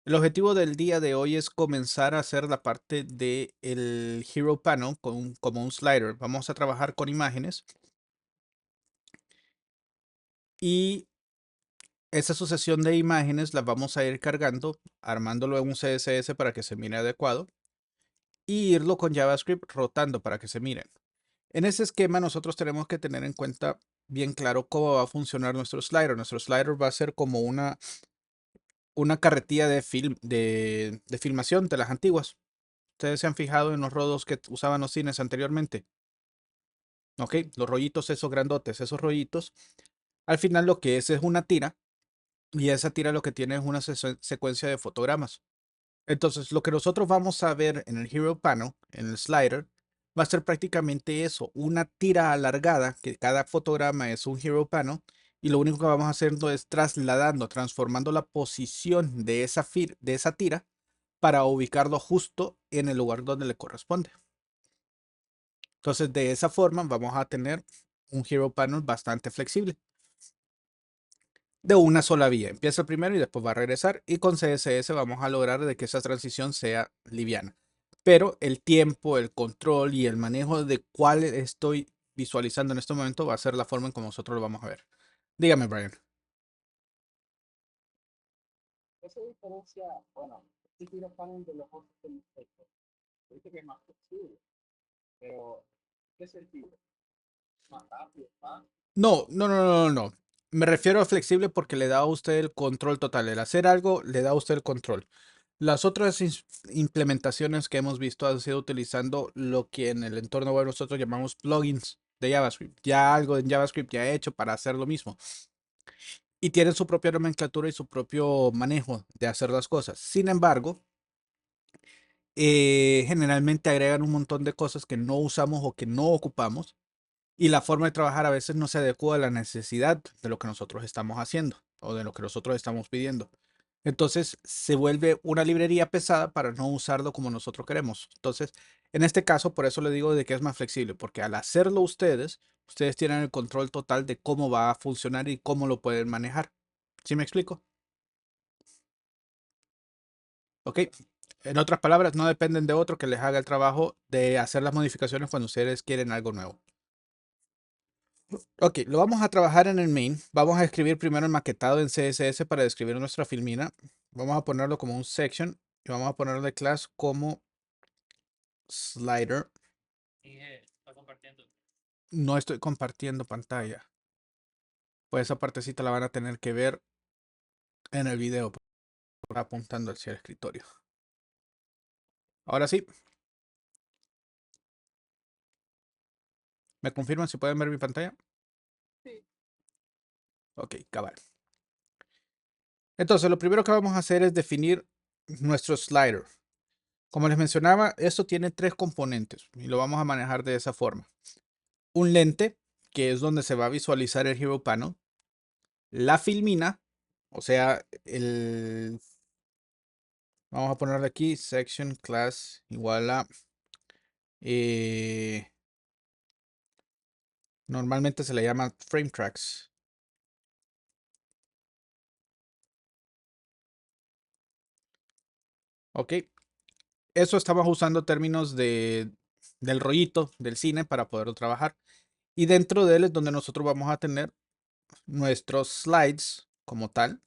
El objetivo del día de hoy es comenzar a hacer la parte de el Hero Panel como un slider. Vamos a trabajar con imágenes y esa sucesión de imágenes las vamos a ir cargando, armándolo en un CSS para que se mire adecuado y irlo con JavaScript rotando para que se miren. En ese esquema nosotros tenemos que tener en cuenta bien claro cómo va a funcionar nuestro slider. Nuestro slider va a ser como una carretilla de filmación de las antiguas. Ustedes se han fijado en los rodos que usaban los cines anteriormente. ¿Ok? Los rollitos esos grandotes, esos rollitos. Al final lo que es una tira y esa tira lo que tiene es una secuencia de fotogramas. Entonces lo que nosotros vamos a ver en el Hero Panel, en el slider, va a ser prácticamente eso, una tira alargada, que cada fotograma es un Hero Panel y lo único que vamos a hacer es trasladando, transformando la posición de esa tira para ubicarlo justo en el lugar donde le corresponde. Entonces, de esa forma vamos a tener un Hero Panel bastante flexible. De una sola vía. Empieza primero y después va a regresar. Y con CSS vamos a lograr de que esa transición sea liviana. Pero el tiempo, el control y el manejo de cuál estoy visualizando en este momento va a ser la forma en como nosotros lo vamos a ver. Dígame, Brian. ¿Qué se diferencia? Bueno, este tiro panel de los otros que hemos hecho. Dice que es más flexible, pero ¿qué sentido? Más rápido, más. No, no, no, no, no, no. Me refiero a flexible porque le da a usted el control total. El hacer algo le da a usted el control. Las otras implementaciones que hemos visto han sido utilizando lo que en el entorno web nosotros llamamos plugins de JavaScript. Ya algo en JavaScript ya hecho para hacer lo mismo. Y tienen su propia nomenclatura y su propio manejo de hacer las cosas. Sin embargo, generalmente agregan un montón de cosas que no usamos o que no ocupamos. Y la forma de trabajar a veces no se adecua a la necesidad de lo que nosotros estamos haciendo o de lo que nosotros estamos pidiendo. Entonces se vuelve una librería pesada para no usarlo como nosotros queremos. Entonces, en este caso, por eso le digo de que es más flexible, porque al hacerlo ustedes tienen el control total de cómo va a funcionar y cómo lo pueden manejar. ¿Sí me explico? ¿Ok? En otras palabras, no dependen de otro que les haga el trabajo de hacer las modificaciones cuando ustedes quieren algo nuevo. Ok, lo vamos a trabajar en el main. Vamos a escribir primero el maquetado en CSS para describir nuestra filmina. Vamos a ponerlo como un section y vamos a ponerlo de class como slider. Está compartiendo. No estoy compartiendo pantalla. Pues esa partecita la van a tener que ver en el video apuntando hacia el escritorio. Ahora sí, ¿me confirman si pueden ver mi pantalla? Sí. Ok, cabal. Entonces, lo primero que vamos a hacer es definir nuestro slider. Como les mencionaba, esto tiene tres componentes y lo vamos a manejar de esa forma. Un lente, que es donde se va a visualizar el Hero Panel. La filmina, o sea, vamos a ponerle aquí section class igual a eh, normalmente se le llama frame tracks. Ok, eso estamos usando términos del rollito del cine para poderlo trabajar. Y dentro de él es donde nosotros vamos a tener nuestros slides como tal.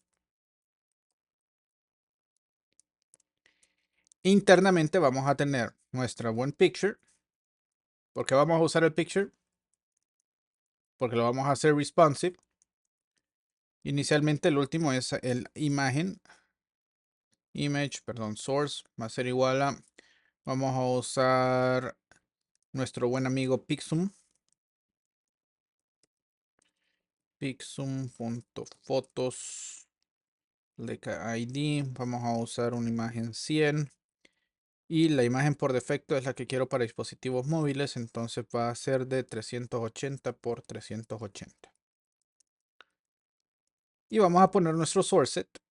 Internamente vamos a tener nuestra one picture. ¿Por qué vamos a usar el picture? Porque lo vamos a hacer responsive. Inicialmente el último es el imagen. Image, perdón, source va a ser igual a. Vamos a usar nuestro buen amigo Pixum. Pixum.photos. ID. Vamos a usar una imagen 100. Y la imagen por defecto es la que quiero para dispositivos móviles. Entonces va a ser de 380 por 380. Y vamos a poner nuestro source set.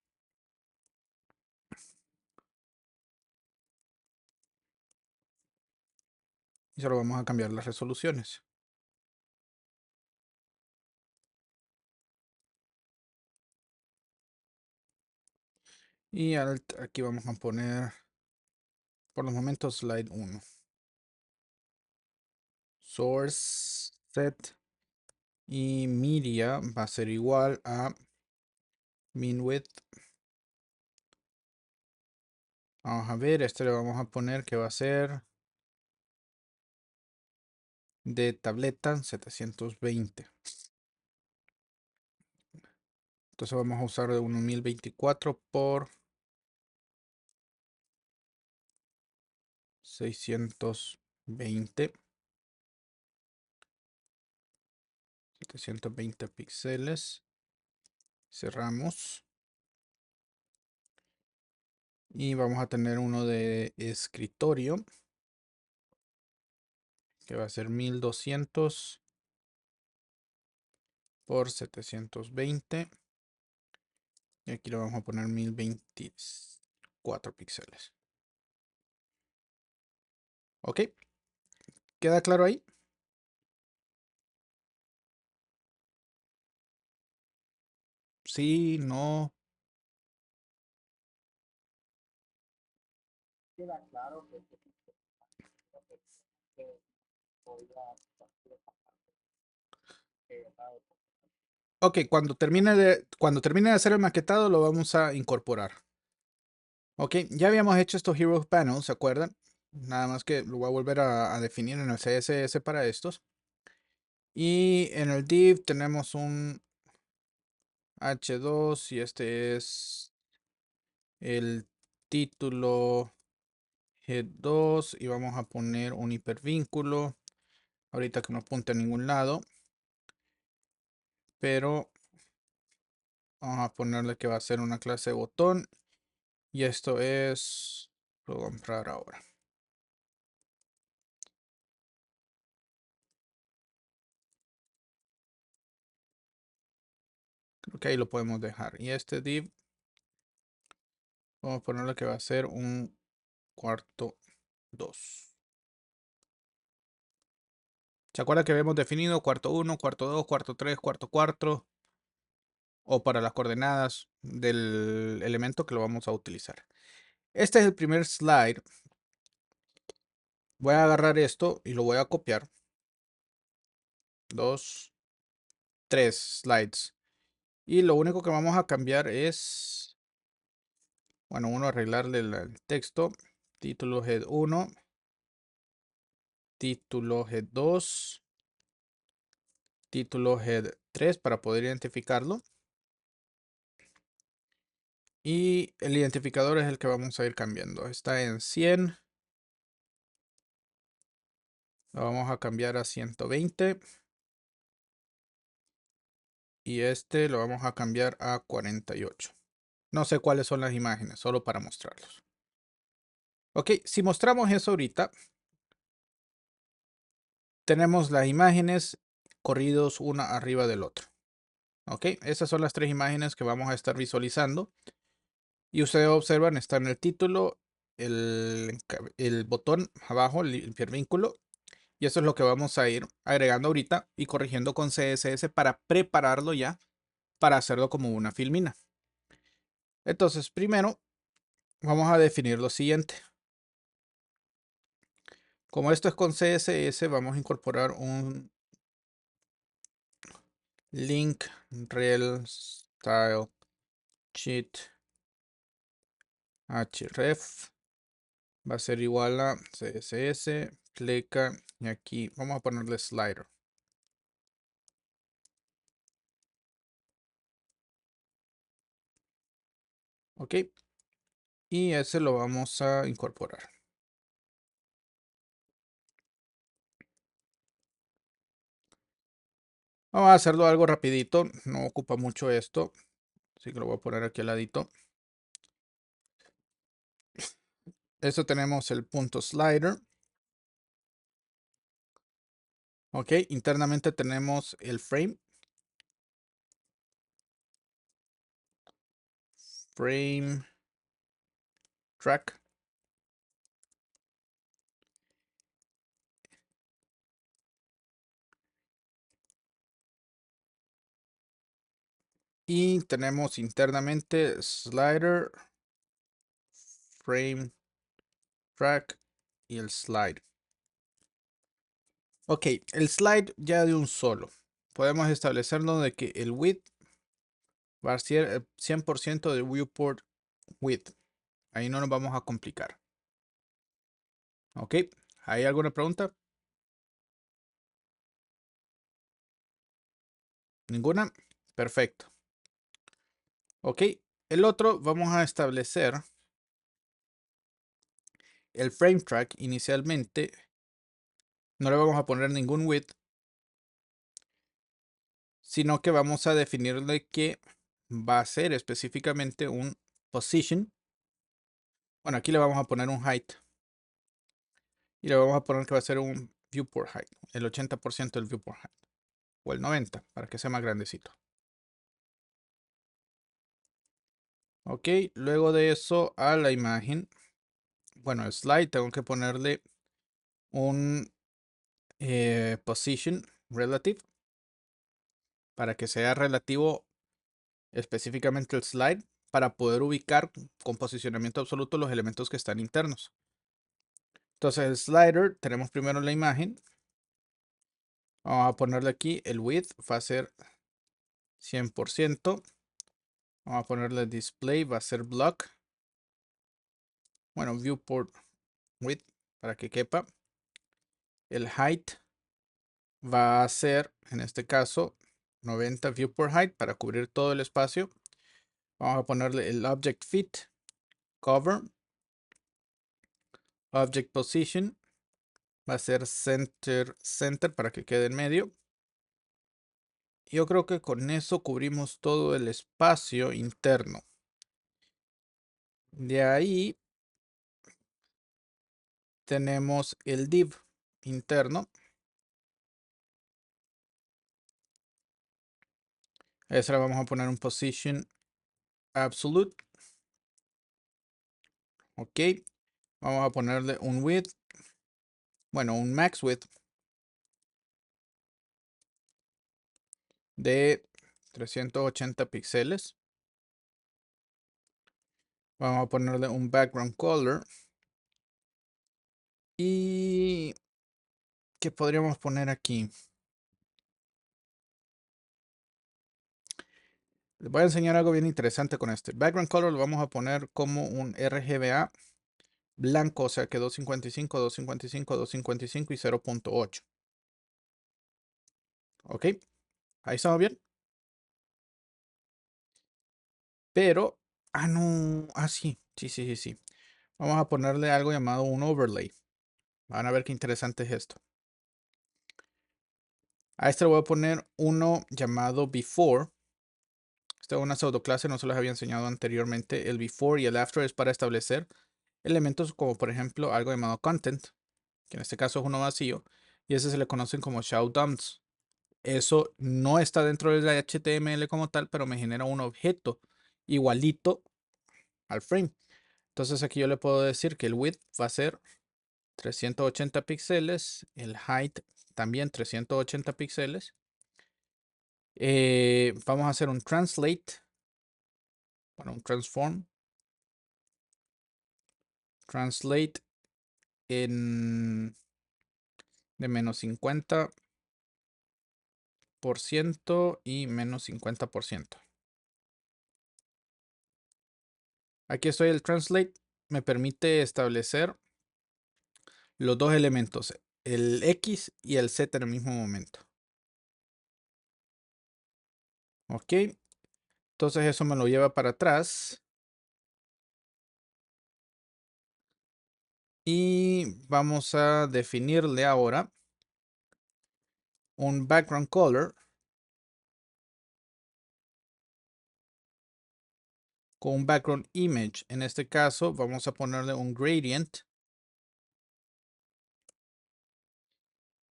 Y solo vamos a cambiar las resoluciones. Y aquí vamos a poner, por los momentos, slide 1. Source set y media va a ser igual a min width. Vamos a ver, este le vamos a poner que va a ser de tableta 720. Entonces vamos a usar de 1024 por 620. 720 píxeles. Cerramos. Y vamos a tener uno de escritorio, que va a ser 1200 por 720. Y aquí le vamos a poner 1024 píxeles. ¿Ok? ¿Queda claro ahí? Sí, no. Queda claro que voy a Ok, cuando termine de hacer el maquetado lo vamos a incorporar. Ok, ya habíamos hecho estos Hero Panels, ¿se acuerdan? Nada más que lo voy a volver a definir en el CSS para estos. Y en el div tenemos un h2 y este es el título head2 y vamos a poner un hipervínculo. Ahorita que no apunte a ningún lado. Pero vamos a ponerle que va a ser una clase de botón. Y esto es... Lo voy a comprar ahora. Creo que ahí lo podemos dejar. Y este div, vamos a ponerle que va a ser un cuarto 2. ¿Se acuerda que habíamos definido cuarto 1, cuarto 2, cuarto 3, cuarto 4? O para las coordenadas del elemento que lo vamos a utilizar. Este es el primer slide. Voy a agarrar esto y lo voy a copiar. 2, 3 slides. Y lo único que vamos a cambiar es, bueno, uno arreglarle el texto. Título head 1. Título head 2. Título head 3 para poder identificarlo. Y el identificador es el que vamos a ir cambiando. Está en 100. Lo vamos a cambiar a 120. Y este lo vamos a cambiar a 48. No sé cuáles son las imágenes, solo para mostrarlos. Ok, si mostramos eso ahorita, tenemos las imágenes corridos una arriba del otro. Ok, esas son las tres imágenes que vamos a estar visualizando. Y ustedes observan, está en el título, el botón abajo, el hipervínculo. Y eso es lo que vamos a ir agregando ahorita y corrigiendo con CSS para prepararlo ya para hacerlo como una filmina. Entonces, primero vamos a definir lo siguiente. Como esto es con CSS, vamos a incorporar un link rel style sheet href. Va a ser igual a CSS, clica y aquí vamos a ponerle slider. Ok. Y ese lo vamos a incorporar. Vamos a hacerlo algo rapidito, no ocupa mucho esto, así que lo voy a poner aquí al ladito. Esto tenemos el punto slider. Ok, internamente tenemos el frame. Frame track. Y tenemos internamente slider frame track y el slide. Ok, el slide ya de un solo. Podemos establecerlo de que el width va a ser el 100% del viewport width. Ahí no nos vamos a complicar. Ok, ¿hay alguna pregunta? ¿Ninguna? Perfecto. Ok, el otro vamos a establecer el frame track inicialmente. No le vamos a poner ningún width, sino que vamos a definirle que va a ser específicamente un position. Bueno, aquí le vamos a poner un height. Y le vamos a poner que va a ser un viewport height. El 80% del viewport height. O el 90% para que sea más grandecito. Ok, luego de eso a la imagen. Bueno, el slide tengo que ponerle un position relative. Para que sea relativo específicamente el slide. Para poder ubicar con posicionamiento absoluto los elementos que están internos. Entonces el slider, tenemos primero la imagen. Vamos a ponerle aquí el width, va a ser 100%. Vamos a ponerle display, va a ser block. Bueno, viewport width, para que quepa. El height va a ser, en este caso, 90 viewport height para cubrir todo el espacio. Vamos a ponerle el object fit, cover. Object position va a ser center para que quede en medio. Yo creo que con eso cubrimos todo el espacio interno. De ahí tenemos el div interno. A ese le vamos a poner un position absolute. Ok. Vamos a ponerle un width. Bueno, un max width de 380 píxeles. Vamos a ponerle un background color. Y ¿qué podríamos poner aquí? Les voy a enseñar algo bien interesante con este. Background color lo vamos a poner como un RGBA blanco, o sea que 255, 255, 255 y 0.8. Ok, ahí estamos bien. Pero, no, sí, sí, sí, sí, sí. Vamos a ponerle algo llamado un overlay. Van a ver qué interesante es esto. A este le voy a poner uno llamado before. Esta es una pseudoclase, no se les había enseñado anteriormente. El before y el after es para establecer elementos como por ejemplo algo llamado content, que en este caso es uno vacío, y ese se le conocen como show dumps. Eso no está dentro de la HTML como tal, pero me genera un objeto igualito al frame. Entonces aquí yo le puedo decir que el width va a ser 380 píxeles, el height también 380 píxeles. Vamos a hacer un translate, bueno, un transform, translate en de menos 50% y menos 50%. Aquí estoy el translate, me permite establecer los dos elementos, el X y el Z en el mismo momento. Ok, entonces eso me lo lleva para atrás. Y vamos a definirle ahora un background color con un background image. En este caso vamos a ponerle un gradient.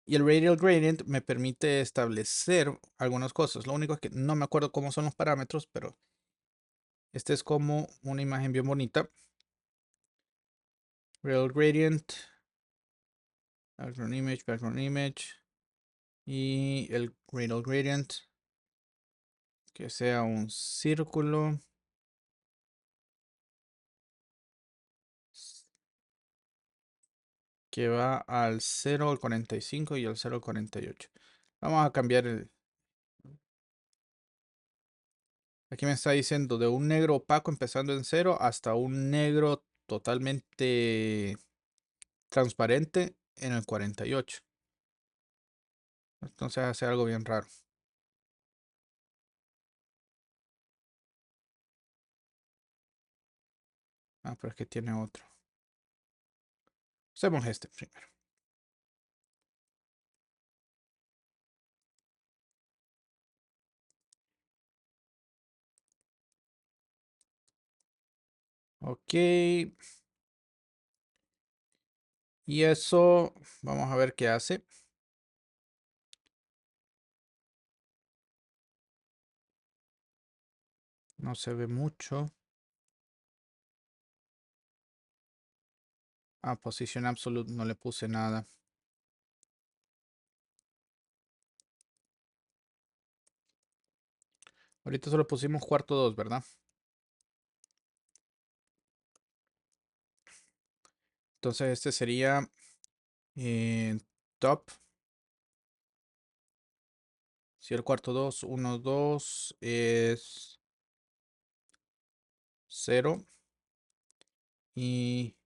Y el radial gradient me permite establecer algunas cosas. Lo único es que no me acuerdo cómo son los parámetros, pero este es como una imagen bien bonita. Radial gradient, background image y el radial gradient que sea un círculo. que va al 0 al 45 y al 0 al 48. Vamos a cambiar el... Aquí me está diciendo de un negro opaco empezando en 0 hasta un negro totalmente transparente en el 48. Entonces hace algo bien raro. Ah, pero es que tiene otro. Usemos este primero. Ok. Y eso, vamos a ver qué hace. No se ve mucho. Ah, posición absolute, no le puse nada. Ahorita solo pusimos cuarto 2, ¿verdad? Entonces este sería top. Si el cuarto 2, 1, 2 es 0 y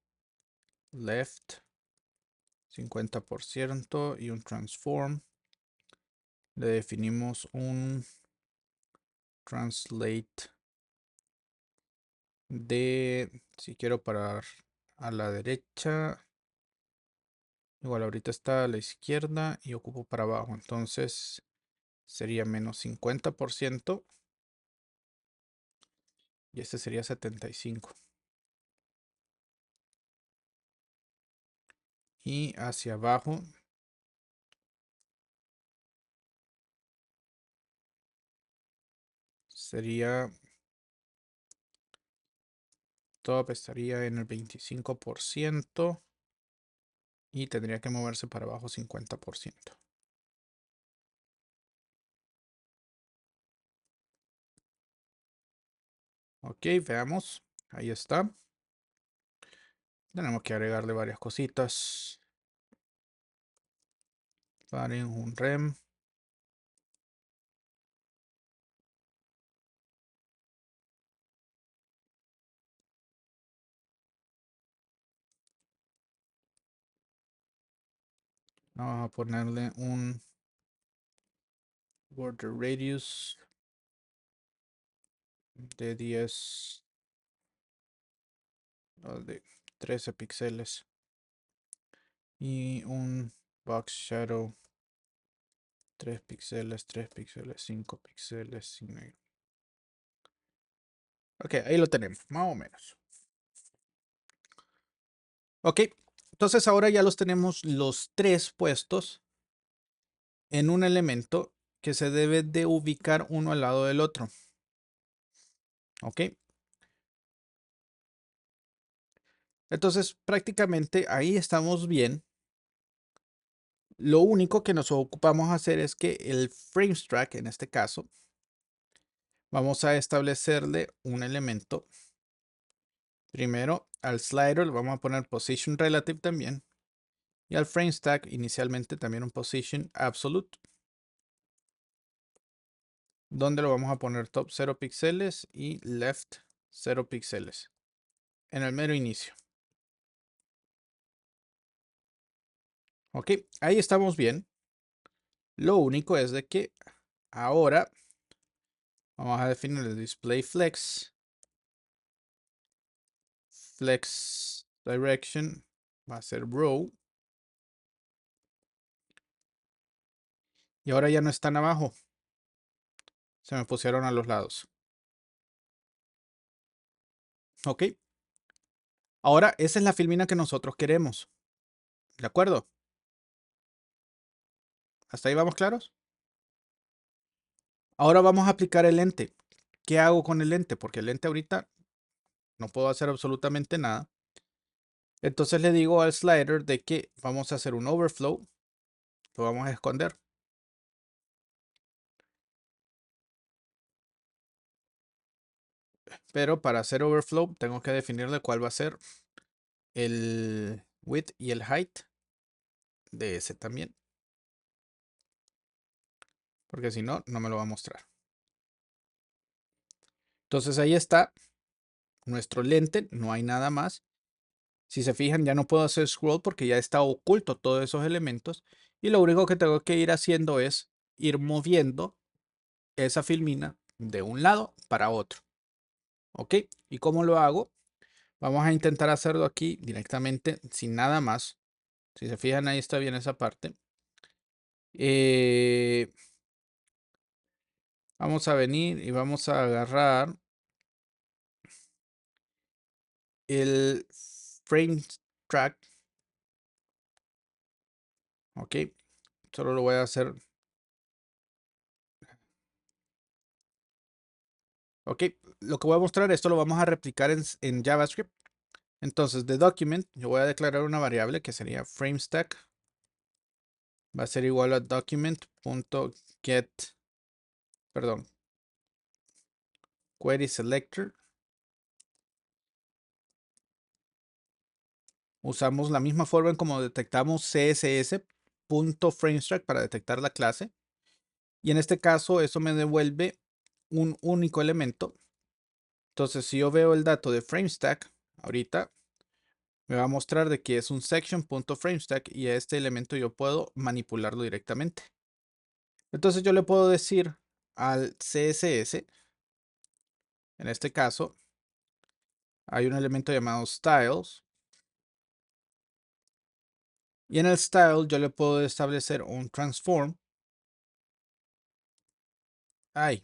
left 50% y un transform. Le definimos un translate de, si quiero parar a la derecha, igual ahorita está a la izquierda y ocupo para abajo, entonces sería menos 50% y este sería 75. Y hacia abajo sería top, estaría en el 25% y tendría que moverse para abajo 50%. Ok, veamos. Ahí está. Tenemos que agregarle varias cositas. Paren un rem. Vamos a ponerle un border radius de 10, de 13 píxeles y un box shadow 3 píxeles, 3 píxeles, 5 píxeles. Ok, ahí lo tenemos, más o menos. Ok, entonces ahora ya los tenemos los tres puestos en un elemento que se debe de ubicar uno al lado del otro. Ok. Entonces prácticamente ahí estamos bien. Lo único que nos ocupamos hacer es que el frames track, en este caso, vamos a establecerle un elemento. Primero al slider le vamos a poner position relative también. Y al frame stack inicialmente también un position absolute. Donde lo vamos a poner top 0 píxeles y left 0 píxeles. En el mero inicio. Ok, ahí estamos bien. Lo único es de que ahora vamos a definir el display flex. Flex direction va a ser row. Y ahora ya no están abajo. Se me pusieron a los lados. Ok. Ahora esa es la filmina que nosotros queremos. ¿De acuerdo? ¿Hasta ahí vamos claros? Ahora vamos a aplicar el lente. ¿Qué hago con el lente? Porque el lente ahorita no puedo hacer absolutamente nada. Entonces le digo al slider de que vamos a hacer un overflow. Lo vamos a esconder. Pero para hacer overflow tengo que definirle cuál va a ser el width y el height. de ese también. Porque si no, no me lo va a mostrar. Entonces ahí está nuestro lente, no hay nada más. Si se fijan, ya no puedo hacer scroll porque ya está oculto todos esos elementos. Y lo único que tengo que ir haciendo es ir moviendo esa filmina de un lado para otro. ¿Ok? ¿Y cómo lo hago? Vamos a intentar hacerlo aquí directamente sin nada más. Si se fijan, ahí está bien esa parte. Vamos a venir y vamos a agarrar el frame track. Ok, solo lo voy a hacer. Ok, lo que voy a mostrar, esto lo vamos a replicar en JavaScript. Entonces, de document, yo voy a declarar una variable que sería framestack. Va a ser igual a document.get, perdón, query selector. Usamos la misma forma en como detectamos css.framestack para detectar la clase. Y en este caso, eso me devuelve un único elemento. Entonces, si yo veo el dato de framestack, ahorita me va a mostrar de que es un section.framestack y a este elemento yo puedo manipularlo directamente. Entonces yo le puedo decir al CSS, en este caso, hay un elemento llamado styles. Y en el style yo le puedo establecer un transform. Ahí.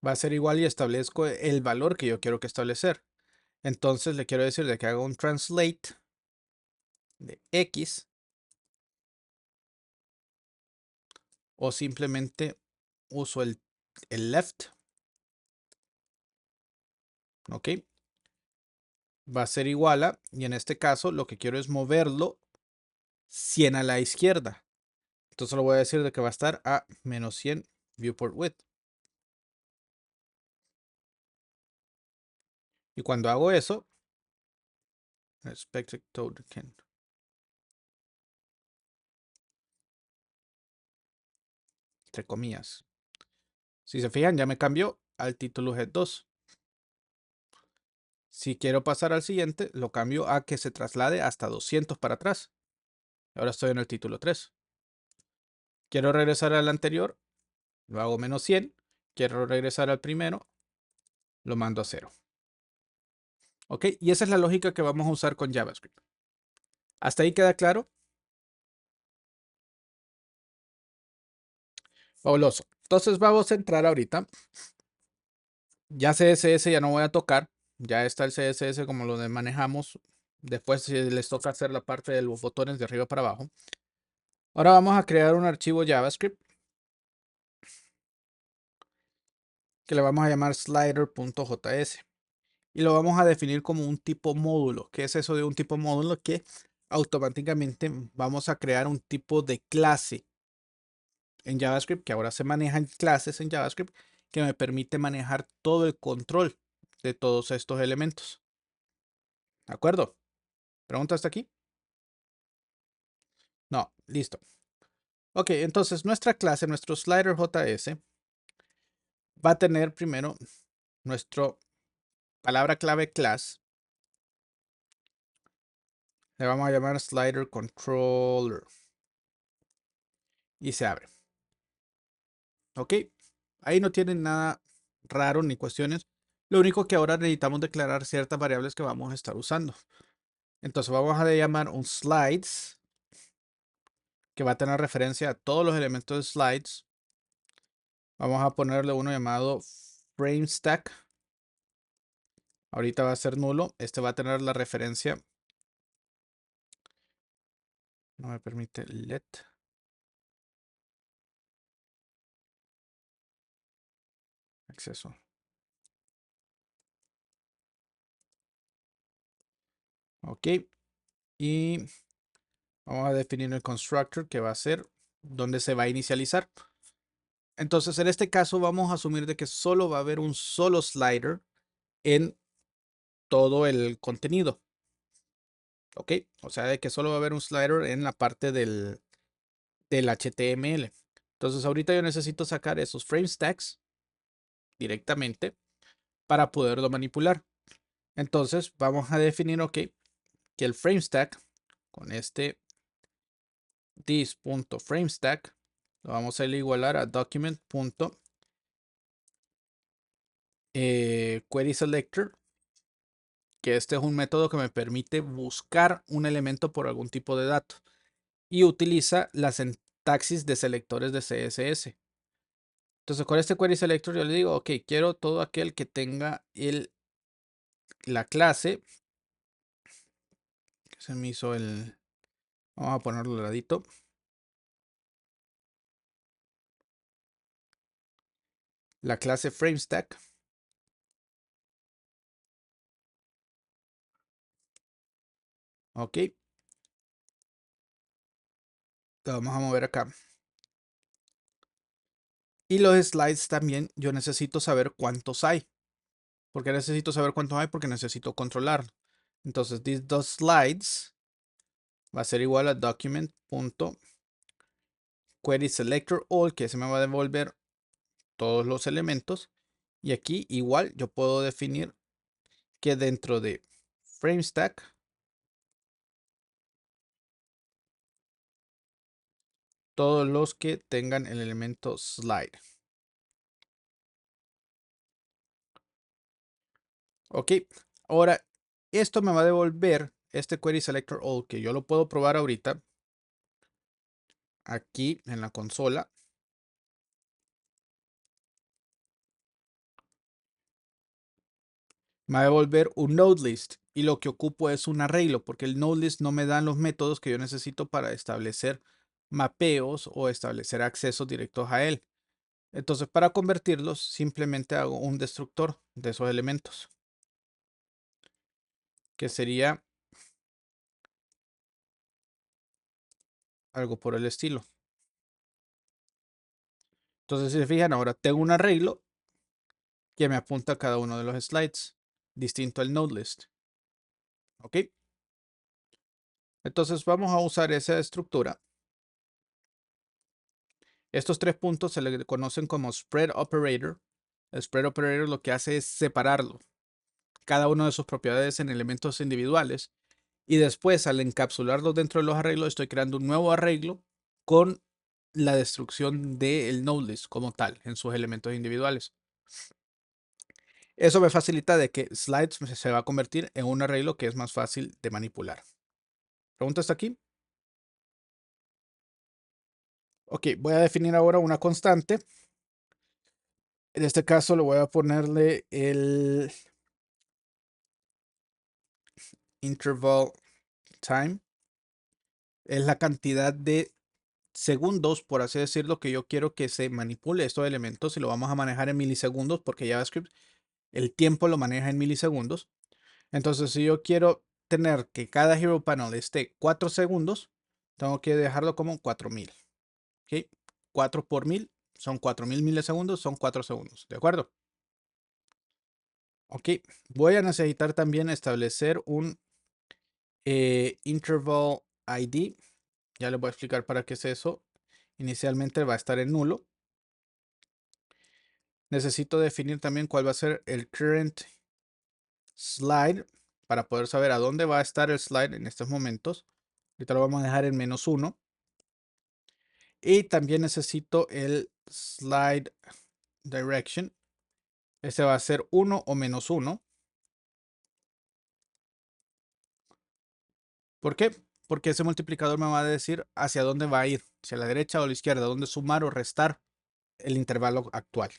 Va a ser igual y establezco el valor que yo quiero que establecer. Entonces le quiero decir de que haga un translate de X. O simplemente uso el left. Ok. Va a ser igual a, y en este caso lo que quiero es moverlo 100 a la izquierda. Entonces lo voy a decir de que va a estar a menos 100 viewport width. Y cuando hago eso, expected token, entre comillas. Si se fijan, ya me cambió al título head 2. Si quiero pasar al siguiente, lo cambio a que se traslade hasta 200 para atrás. Ahora estoy en el título 3. Quiero regresar al anterior, lo hago menos 100. Quiero regresar al primero, lo mando a 0. ¿Ok? Y esa es la lógica que vamos a usar con JavaScript. ¿Hasta ahí queda claro? Fabuloso. Entonces vamos a entrar ahorita. Ya CSS ya no voy a tocar. Ya está el CSS como lo manejamos. Después si les toca hacer la parte de los botones de arriba para abajo. Ahora vamos a crear un archivo JavaScript que le vamos a llamar slider.js y lo vamos a definir como un tipo módulo. ¿Qué es eso de un tipo módulo? Que automáticamente vamos a crear un tipo de clase en JavaScript, que ahora se manejan clases en JavaScript, que me permite manejar todo el control de todos estos elementos. ¿De acuerdo? ¿Pregunta hasta aquí? No, listo. Ok, entonces nuestra clase, nuestro slider.js, va a tener primero nuestro palabra clave class. Le vamos a llamar slider controller. Y se abre. Ok, ahí no tienen nada raro ni cuestiones. Lo único que ahora necesitamos declarar ciertas variables que vamos a estar usando. Entonces vamos a llamar un slides, que va a tener referencia a todos los elementos de slides. Vamos a ponerle uno llamado frame stack. Ahorita va a ser nulo. Este va a tener la referencia. No me permite let. Acceso. Ok. Y vamos a definir el constructor que va a ser donde se va a inicializar. Entonces, en este caso vamos a asumir de que solo va a haber un solo slider en todo el contenido. ¿Ok? O sea, de que solo va a haber un slider en la parte del HTML. Entonces ahorita yo necesito sacar esos frame stacks directamente para poderlo manipular. Entonces vamos a definir, ok, que el frame stack con este this.framestack lo vamos a igualar a document.querySelector, que este es un método que me permite buscar un elemento por algún tipo de dato y utiliza la sintaxis de selectores de CSS. Entonces con este querySelector yo le digo, ok, quiero todo aquel que tenga la clase, que se me hizo vamos a ponerlo al ladito, la clase FrameStack. Ok, lo vamos a mover acá. Y los slides también yo necesito saber cuántos hay. ¿Por qué necesito saber cuántos hay? Porque necesito controlarlo. Entonces, these dos slides va a ser igual a document.querySelectorAll, que se me va a devolver todos los elementos. Y aquí igual yo puedo definir que dentro de FrameStack todos los que tengan el elemento slide. Ok, ahora esto me va a devolver este querySelectorAll, que yo lo puedo probar ahorita aquí en la consola. Me va a devolver un node list y lo que ocupo es un arreglo porque el node list no me dan los métodos que yo necesito para establecer mapeos o establecer accesos directos a él. Entonces, para convertirlos, simplemente hago un destructor de esos elementos, que sería algo por el estilo. Entonces, si se fijan, ahora tengo un arreglo que me apunta a cada uno de los slides, distinto al node list. ¿Ok? Entonces, vamos a usar esa estructura. Estos tres puntos se le conocen como spread operator. El spread operator lo que hace es separarlo, cada uno de sus propiedades en elementos individuales. Y después, al encapsularlos dentro de los arreglos, estoy creando un nuevo arreglo con la destrucción del node list como tal en sus elementos individuales. Eso me facilita de que slides se va a convertir en un arreglo que es más fácil de manipular. ¿Pregunta hasta aquí? Ok, voy a definir ahora una constante. En este caso, le voy a ponerle el interval time. Es la cantidad de segundos, por así decirlo, que yo quiero que se manipule estos elementos y lo vamos a manejar en milisegundos porque JavaScript el tiempo lo maneja en milisegundos. Entonces, si yo quiero tener que cada Hero Panel esté 4 segundos, tengo que dejarlo como 4000. ¿Ok? 4 por 1000 son 4000 milisegundos, son 4 segundos. ¿De acuerdo? Ok. Voy a necesitar también establecer un interval ID. Ya les voy a explicar para qué es eso. Inicialmente va a estar en nulo. Necesito definir también cuál va a ser el current slide para poder saber a dónde va a estar el slide en estos momentos. Ahorita lo vamos a dejar en -1. Y también necesito el slide direction. Este va a ser 1 o -1. ¿Por qué? Porque ese multiplicador me va a decir hacia dónde va a ir, hacia la derecha o la izquierda, dónde sumar o restar el intervalo actual.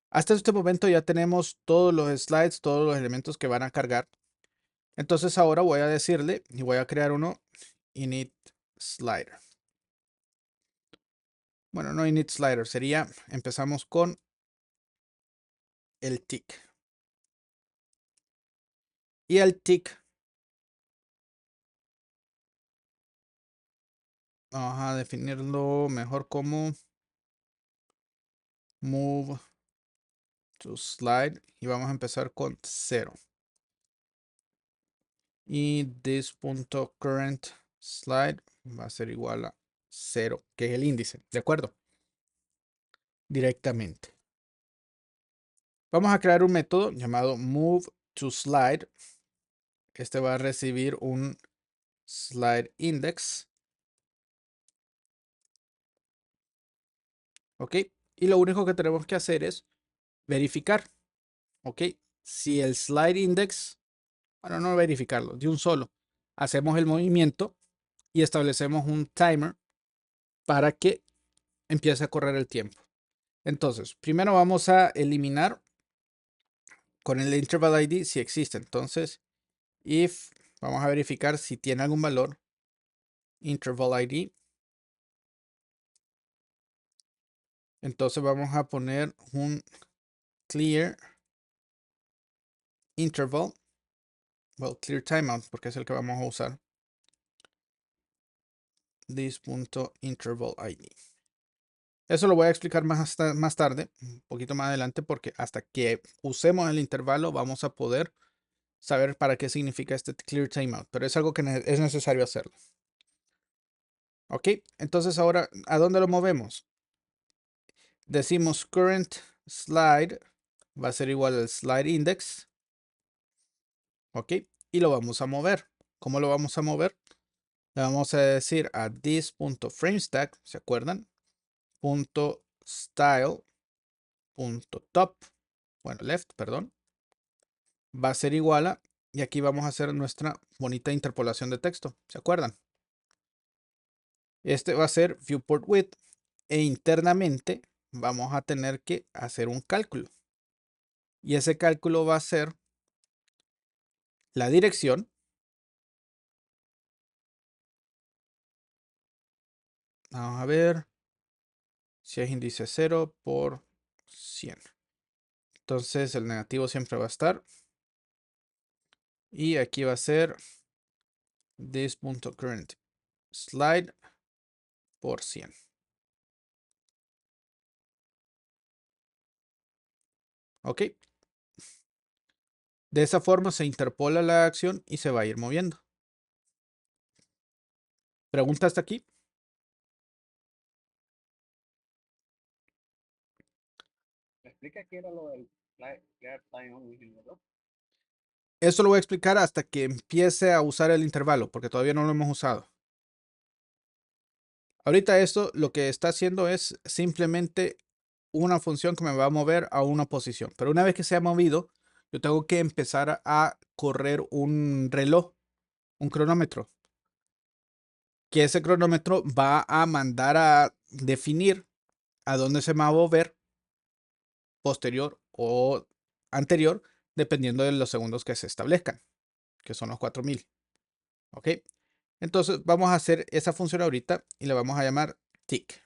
Hasta este momento ya tenemos todos los slides, todos los elementos que van a cargar. Entonces ahora voy a decirle y voy a crear uno init slider. Bueno, no init slider, sería, empezamos con el tick. Y el tick vamos a definirlo mejor como move to slide y vamos a empezar con 0. Y this.current slide va a ser igual a 0, que es el índice, ¿de acuerdo? Directamente. Vamos a crear un método llamado moveToSlide. Este va a recibir un slide index. ¿Ok? Y lo único que tenemos que hacer es verificar. ¿Ok? Si el slide index, bueno, no verificarlo, de un solo, hacemos el movimiento y establecemos un timer para que empiece a correr el tiempo. Entonces, primero vamos a eliminar con el interval ID si existe. Entonces, if, vamos a verificar si tiene algún valor, interval ID. Entonces vamos a poner un clear interval, well, clear timeout, porque es el que vamos a usar. This.interval ID. Eso lo voy a explicar más tarde, un poquito más adelante, porque hasta que usemos el intervalo vamos a poder saber para qué significa este clear timeout, pero es algo que es necesario hacerlo. Ok, entonces ahora, ¿a dónde lo movemos? Decimos current slide va a ser igual al slide index. Ok, y lo vamos a mover. ¿Cómo lo vamos a mover? Le vamos a decir a this.framestack, ¿se acuerdan? .style.top, bueno, left, perdón, va a ser igual a, y aquí vamos a hacer nuestra bonita interpolación de texto, ¿se acuerdan? Este va a ser viewport width e internamente vamos a tener que hacer un cálculo. Y ese cálculo va a ser la dirección. Vamos a ver si es índice 0 por 100. Entonces el negativo siempre va a estar. Y aquí va a ser this.current slide por 100. Ok. De esa forma se interpola la acción y se va a ir moviendo. ¿Pregunta hasta aquí? ¿Me explica qué era lo del clear time on ingeniero? Eso lo voy a explicar hasta que empiece a usar el intervalo, porque todavía no lo hemos usado. Ahorita esto lo que está haciendo es simplemente una función que me va a mover a una posición. Pero una vez que se ha movido, yo tengo que empezar a correr un reloj, un cronómetro. Que ese cronómetro va a mandar a definir a dónde se va a mover posterior o anterior, dependiendo de los segundos que se establezcan, que son los 4000. ¿Ok? Entonces vamos a hacer esa función ahorita y le vamos a llamar tick.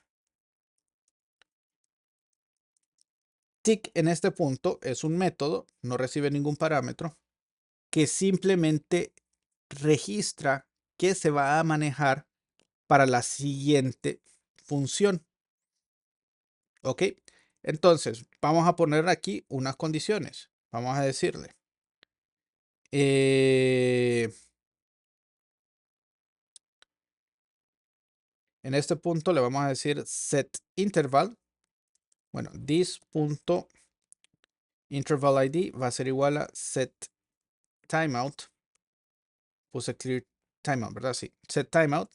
Tick en este punto es un método, no recibe ningún parámetro, que simplemente registra qué se va a manejar para la siguiente función. ¿Ok? Entonces, vamos a poner aquí unas condiciones. Vamos a decirle. En este punto le vamos a decir set interval. Bueno, this.interval ID va a ser igual a set timeout. Puse clear timeout, ¿verdad? Sí, set timeout.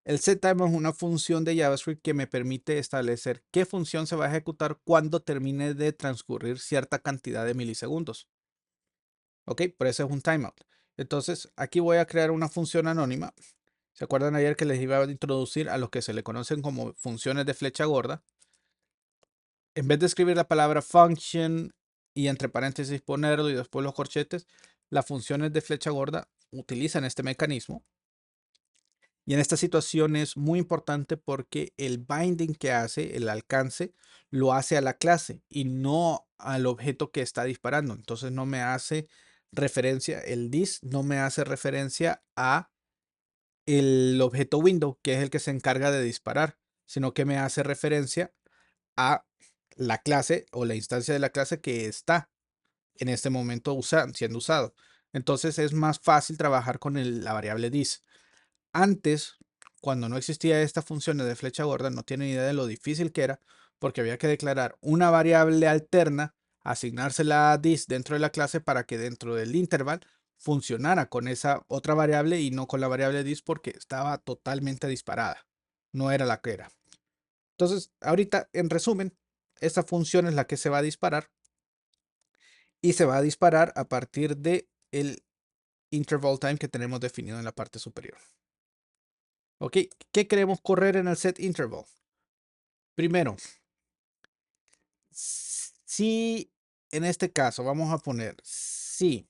El setTime es una función de JavaScript que me permite establecer qué función se va a ejecutar cuando termine de transcurrir cierta cantidad de milisegundos. Ok, por eso es un timeout. Entonces, aquí voy a crear una función anónima. ¿Se acuerdan ayer que les iba a introducir a los que se le conocen como funciones de flecha gorda? En vez de escribir la palabra function y entre paréntesis ponerlo y después los corchetes, las funciones de flecha gorda utilizan este mecanismo. Y en esta situación es muy importante porque el binding que hace, el alcance, lo hace a la clase y no al objeto que está disparando. Entonces no me hace referencia, el this no me hace referencia a el objeto window, que es el que se encarga de disparar, sino que me hace referencia a la clase o la instancia de la clase que está en este momento siendo usado. Entonces es más fácil trabajar con la variable dis. Antes, cuando no existía esta función de flecha gorda, no tienen idea de lo difícil que era, porque había que declarar una variable alterna, asignársela a dis dentro de la clase para que dentro del interval funcionara con esa otra variable y no con la variable dis porque estaba totalmente disparada. No era la que era. Entonces, ahorita, en resumen, esta función es la que se va a disparar y se va a disparar a partir de el interval time que tenemos definido en la parte superior. ¿Ok? ¿Qué queremos correr en el set interval? Primero, si en este caso vamos a poner si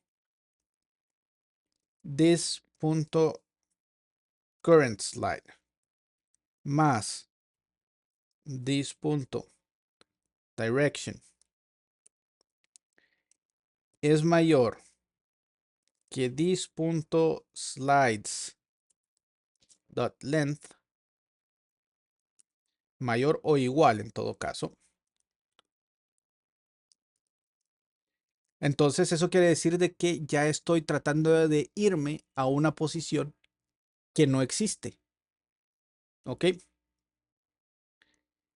this.currentSlide más this.direction es mayor que this.slides.length, mayor o igual en todo caso. Entonces eso quiere decir de que ya estoy tratando de irme a una posición que no existe. ¿Ok?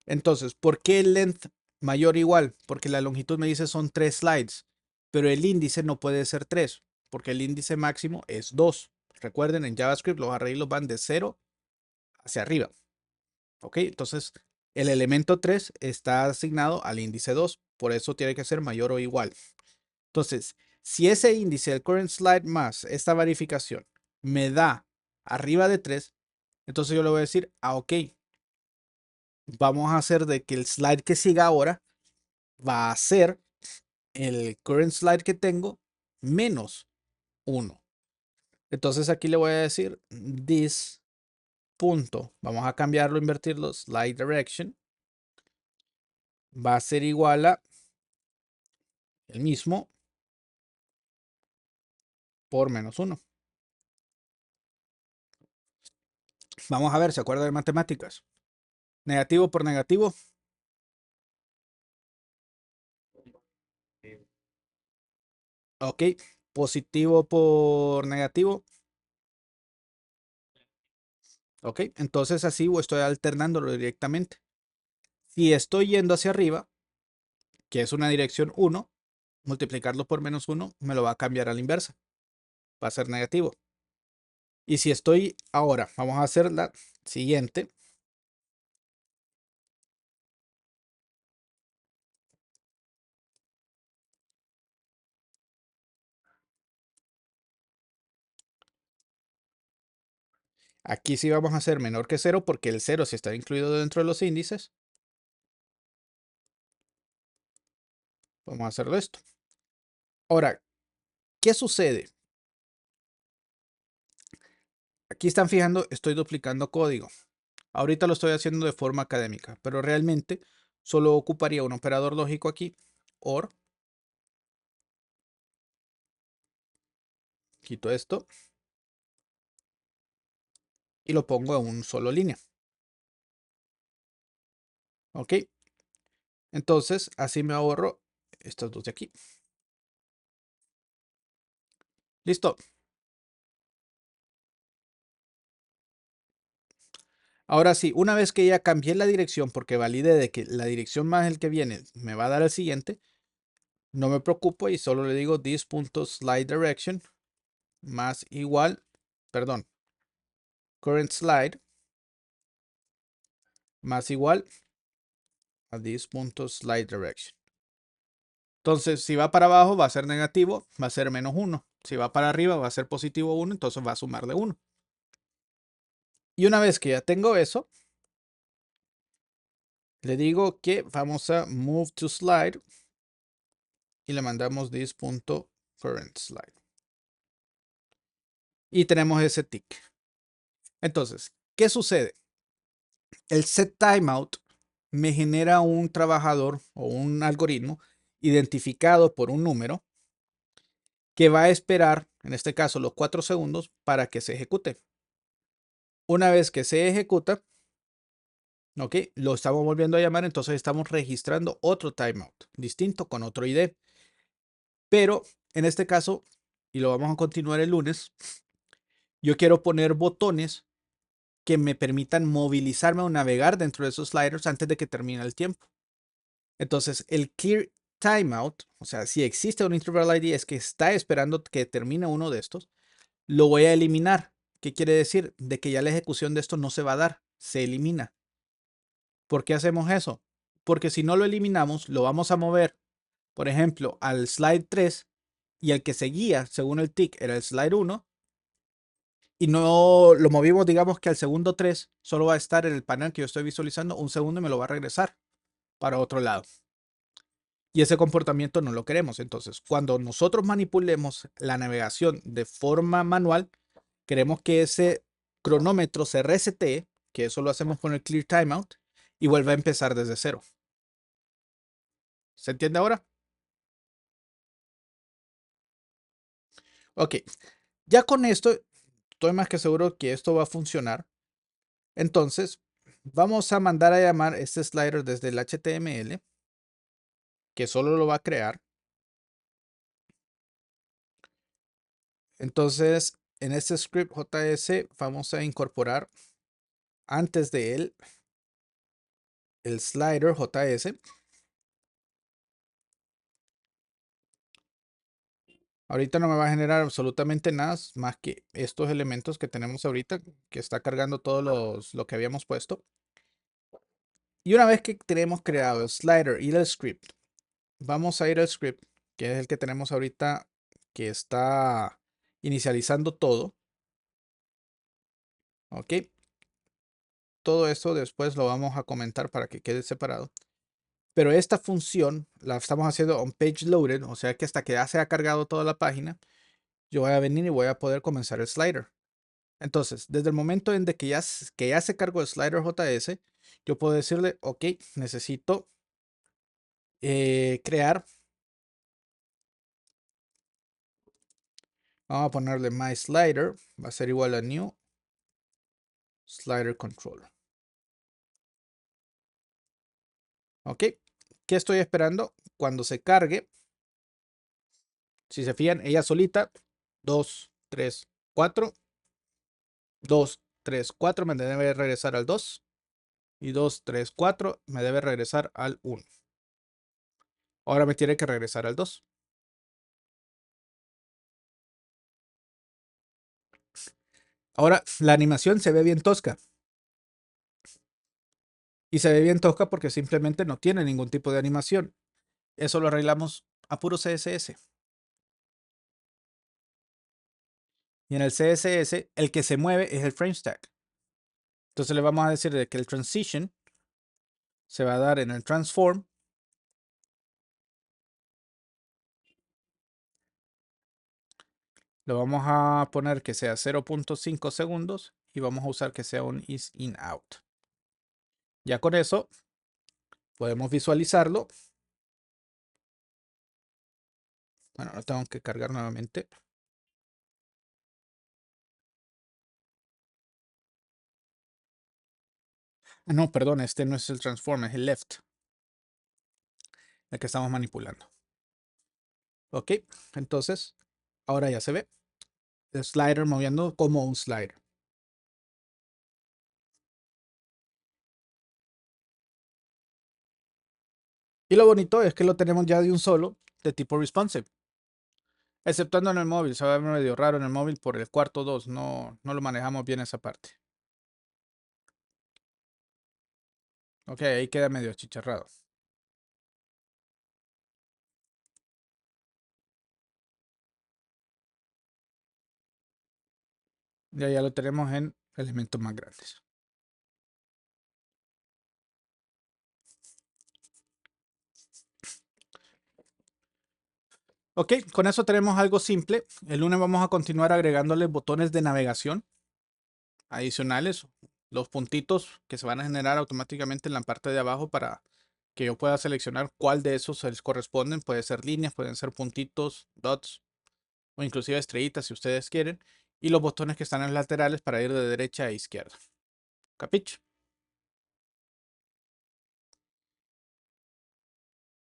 Entonces, ¿por qué el length mayor o igual? Porque la longitud me dice son 3 slides, pero el índice no puede ser 3, porque el índice máximo es 2. Recuerden, en JavaScript los arreglos van de 0 hacia arriba. ¿Ok? Entonces, el elemento 3 está asignado al índice 2, por eso tiene que ser mayor o igual. Entonces, si ese índice, el current slide más esta verificación, me da arriba de 3, entonces yo le voy a decir, ok, vamos a hacer de que el slide que siga ahora va a ser el current slide que tengo menos 1. Entonces aquí le voy a decir this punto, vamos a cambiarlo, invertirlo, slide direction va a ser igual a el mismo por menos 1. Vamos a ver, ¿se acuerda de matemáticas? Negativo por negativo. Ok. Positivo por negativo. Ok. Entonces así estoy alternándolo directamente. Si estoy yendo hacia arriba, que es una dirección 1, multiplicarlo por menos 1 me lo va a cambiar a la inversa. Va a ser negativo. Y si estoy ahora, vamos a hacer la siguiente. Aquí sí vamos a hacer menor que 0 porque el 0 sí está incluido dentro de los índices. Vamos a hacerlo esto. Ahora, ¿qué sucede? Aquí están fijando, estoy duplicando código. Ahorita lo estoy haciendo de forma académica, pero realmente solo ocuparía un operador lógico aquí, OR. Quito esto y lo pongo en un solo línea. ¿Ok? Entonces, así me ahorro estos dos de aquí. Listo. Ahora sí, una vez que ya cambié la dirección, porque validé de que la dirección más el que viene me va a dar el siguiente, no me preocupo y solo le digo this.slideDirection más igual, perdón, current slide más igual a this.slideDirection. Entonces, si va para abajo va a ser negativo, va a ser menos 1. Si va para arriba va a ser positivo 1, entonces va a sumar de 1. Y una vez que ya tengo eso, le digo que vamos a move to slide y le mandamos this.currentSlide. Y tenemos ese tick. Entonces, ¿qué sucede? El setTimeout me genera un trabajador o un algoritmo identificado por un número que va a esperar, en este caso, los 4 segundos para que se ejecute. Una vez que se ejecuta, ok, lo estamos volviendo a llamar, entonces estamos registrando otro timeout distinto con otro ID. Pero en este caso, y lo vamos a continuar el lunes, yo quiero poner botones que me permitan movilizarme o navegar dentro de esos sliders antes de que termine el tiempo. Entonces, el clear timeout, o sea, si existe un interval ID, es que está esperando que termine uno de estos, lo voy a eliminar. ¿Qué quiere decir? De que ya la ejecución de esto no se va a dar, se elimina. ¿Por qué hacemos eso? Porque si no lo eliminamos, lo vamos a mover, por ejemplo, al slide 3 y el que seguía, según el tick, era el slide 1 y no lo movimos, digamos que al segundo 3 solo va a estar en el panel que yo estoy visualizando un segundo y me lo va a regresar para otro lado. Y ese comportamiento no lo queremos. Entonces, cuando nosotros manipulemos la navegación de forma manual, queremos que ese cronómetro se resete, que eso lo hacemos con el clear timeout, y vuelva a empezar desde cero. ¿Se entiende ahora? Ok, ya con esto, estoy más que seguro que esto va a funcionar. Entonces, vamos a mandar a llamar este slider desde el HTML, que solo lo va a crear. Entonces, en este script JS vamos a incorporar antes de él el slider JS. Ahorita no me va a generar absolutamente nada más que estos elementos que tenemos ahorita, que está cargando todos lo que habíamos puesto. Y una vez que tenemos creado el slider y el script, vamos a ir al script, que es el que tenemos ahorita, que está inicializando todo. Ok. Todo esto después lo vamos a comentar para que quede separado. Pero esta función la estamos haciendo on page loaded, o sea que hasta que ya se ha cargado toda la página, yo voy a venir y voy a poder comenzar el slider. Entonces, desde el momento en que ya se cargó el slider JS, yo puedo decirle, ok, necesito crear. Vamos a ponerle my slider, va a ser igual a new slider controller. Ok, ¿qué estoy esperando? Cuando se cargue, si se fijan, ella solita, 2, 3, 4, 2, 3, 4 me debe regresar al 2 y 2, 3, 4 me debe regresar al 1. Ahora me tiene que regresar al 2. Ahora la animación se ve bien tosca. Y se ve bien tosca porque simplemente no tiene ningún tipo de animación. Eso lo arreglamos a puro CSS. Y en el CSS el que se mueve es el frame stack. Entonces le vamos a decir de que el transition se va a dar en el transform. Lo vamos a poner que sea 0.5 segundos y vamos a usar que sea un is in out. Ya con eso podemos visualizarlo. Bueno, lo tengo que cargar nuevamente. Ah, no, perdón, este no es el transform, es el left, el que estamos manipulando. Ok, entonces ahora ya se ve el slider moviendo como un slider. Y lo bonito es que lo tenemos ya de un solo, de tipo responsive. Exceptuando en el móvil, se va a ver medio raro en el móvil por el cuarto 2, no lo manejamos bien esa parte. Ok, ahí queda medio achicharrado. Ya lo tenemos en elementos más grandes. Ok, con eso tenemos algo simple. El lunes vamos a continuar agregándole botones de navegación adicionales, los puntitos que se van a generar automáticamente en la parte de abajo para que yo pueda seleccionar cuál de esos se les corresponden. Puede ser líneas, pueden ser puntitos, dots o inclusive estrellitas si ustedes quieren. Y los botones que están en los laterales para ir de derecha a izquierda. ¿Capiche?